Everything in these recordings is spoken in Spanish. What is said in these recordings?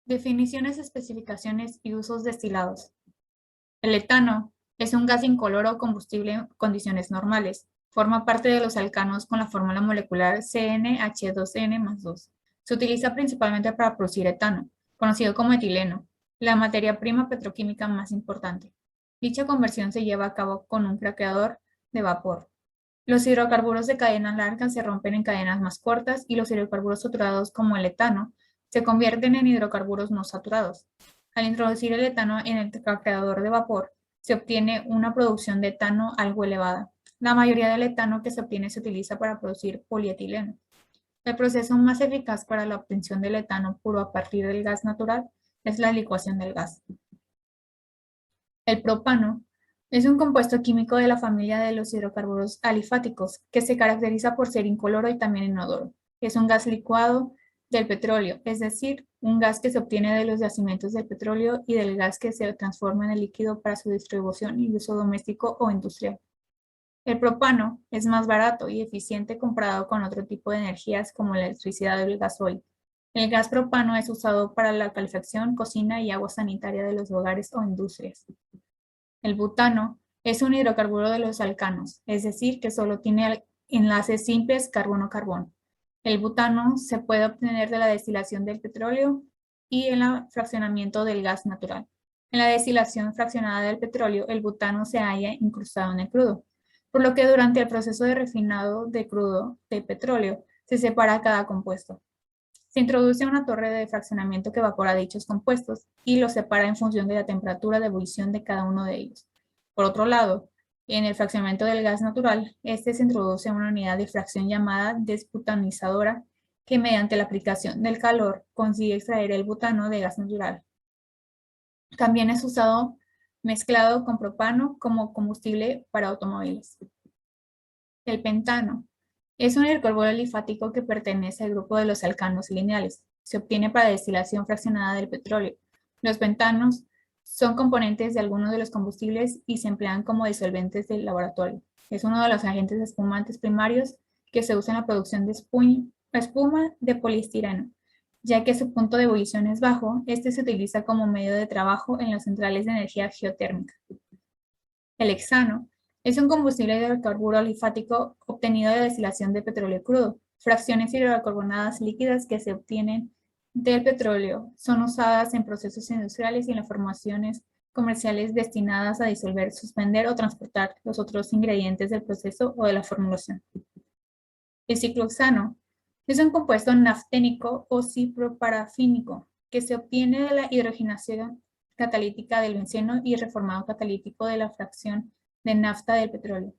Definiciones, especificaciones y usos destilados. El etano es un gas incoloro combustible en condiciones normales. Forma parte de los alcanos con la fórmula molecular CnH2n+2. Se utiliza principalmente para producir etano, conocido como etileno, la materia prima petroquímica más importante. Dicha conversión se lleva a cabo con un craqueador de vapor. Los hidrocarburos de cadena larga se rompen en cadenas más cortas y los hidrocarburos saturados como el etano se convierten en hidrocarburos no saturados. Al introducir el etano en el craqueador de vapor, se obtiene una producción de etano algo elevada. La mayoría del etano que se obtiene se utiliza para producir polietileno. El proceso más eficaz para la obtención del etano puro a partir del gas natural es la licuación del gas. El propano es un compuesto químico de la familia de los hidrocarburos alifáticos que se caracteriza por ser incoloro y también inodoro. Es un gas licuado del petróleo, es decir, un gas que se obtiene de los yacimientos del petróleo y del gas que se transforma en el líquido para su distribución y uso doméstico o industrial. El propano es más barato y eficiente comparado con otro tipo de energías como la electricidad o el gasoil. El gas propano es usado para la calefacción, cocina y agua sanitaria de los hogares o industrias. El butano es un hidrocarburo de los alcanos, es decir, que solo tiene enlaces simples carbono-carbono. El butano se puede obtener de la destilación del petróleo y en el fraccionamiento del gas natural. En la destilación fraccionada del petróleo, el butano se halla incrustado en el crudo, por lo que durante el proceso de refinado de crudo de petróleo se separa cada compuesto. Se introduce una torre de fraccionamiento que evapora dichos compuestos y los separa en función de la temperatura de ebullición de cada uno de ellos. Por otro lado, en el fraccionamiento del gas natural, este se introduce una unidad de fracción llamada desbutanizadora que mediante la aplicación del calor consigue extraer el butano de gas natural. También es usado mezclado con propano como combustible para automóviles. El pentano es un hidrocarburo alifático que pertenece al grupo de los alcanos lineales. Se obtiene para destilación fraccionada del petróleo. Los pentanos son componentes de algunos de los combustibles y se emplean como disolventes del laboratorio. Es uno de los agentes espumantes primarios que se usa en la producción de espuma de poliestireno. Ya que su punto de ebullición es bajo, este se utiliza como medio de trabajo en las centrales de energía geotérmica. El hexano es un combustible hidrocarburo alifático obtenido de la destilación de petróleo crudo. Fracciones hidrocarbonadas líquidas que se obtienen del petróleo son usadas en procesos industriales y en las formaciones comerciales destinadas a disolver, suspender o transportar los otros ingredientes del proceso o de la formulación. El ciclohexano es un compuesto nafténico o ciproparafínico que se obtiene de la hidrogenación catalítica del benceno y reformado catalítico de la fracción de nafta del petróleo.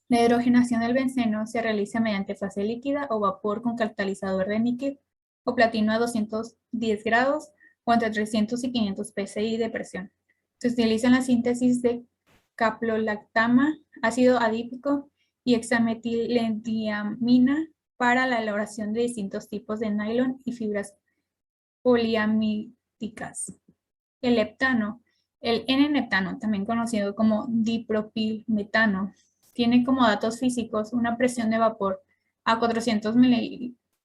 La hidrogenación del benceno se realiza mediante fase líquida o vapor con catalizador de níquel o platino a 210 grados o entre 300 y 500 psi de presión. Se utiliza en la síntesis de caprolactama, ácido adípico y hexametilendiamina para la elaboración de distintos tipos de nylon y fibras poliamídicas. El heptano, el N-heptano, también conocido como dipropilmetano, tiene como datos físicos una presión de vapor a 400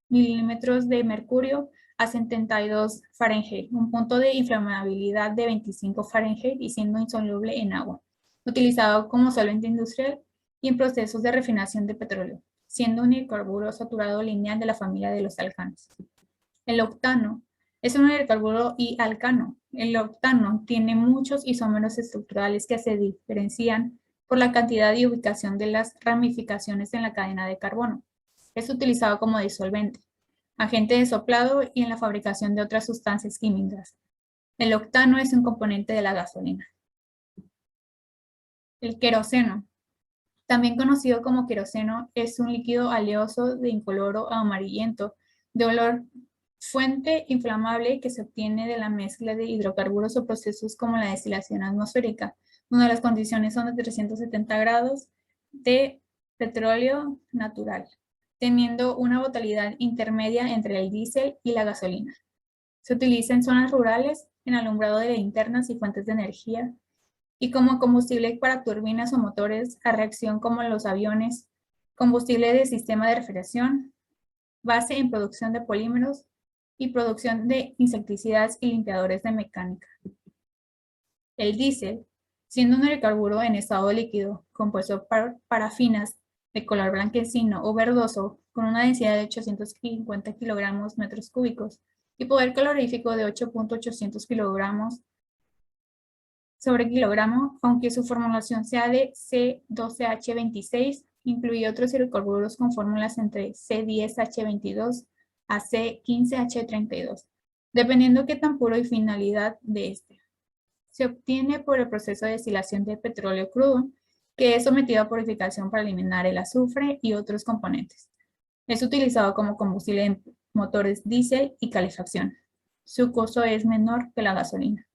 milímetros de mercurio a 72 Fahrenheit, un punto de inflamabilidad de 25 Fahrenheit y siendo insoluble en agua, utilizado como solvente industrial y en procesos de refinación de petróleo, siendo un hidrocarburo saturado lineal de la familia de los alcanos. El octano es un hidrocarburo y alcano. El octano tiene muchos isómeros estructurales que se diferencian por la cantidad y ubicación de las ramificaciones en la cadena de carbono. Es utilizado como disolvente, agente de soplado y en la fabricación de otras sustancias químicas. El octano es un componente de la gasolina. El queroseno, también conocido como queroseno, es un líquido oleoso de incoloro a amarillento, de olor fuente inflamable que se obtiene de la mezcla de hidrocarburos o procesos como la destilación atmosférica, donde las condiciones son de 370 grados de petróleo natural, teniendo una volatilidad intermedia entre el diésel y la gasolina. Se utiliza en zonas rurales, en alumbrado de linternas y fuentes de energía, y como combustible para turbinas o motores a reacción como los aviones, combustible de sistema de refrigeración, base en producción de polímeros, y producción de insecticidas y limpiadores de mecánica. El diésel, siendo un hidrocarburo en estado líquido, compuesto por parafinas de color blanquecino o verdoso, con una densidad de 850 kilogramos metros cúbicos y poder calorífico de 8.800 kilogramos sobre kilogramo, aunque su formulación sea de C12H26, incluye otros hidrocarburos con fórmulas entre C10H22 a C15H32, dependiendo qué tan puro y finalidad de este. Se obtiene por el proceso de destilación de petróleo crudo, que es sometido a purificación para eliminar el azufre y otros componentes. Es utilizado como combustible en motores diésel y calefacción. Su costo es menor que la gasolina.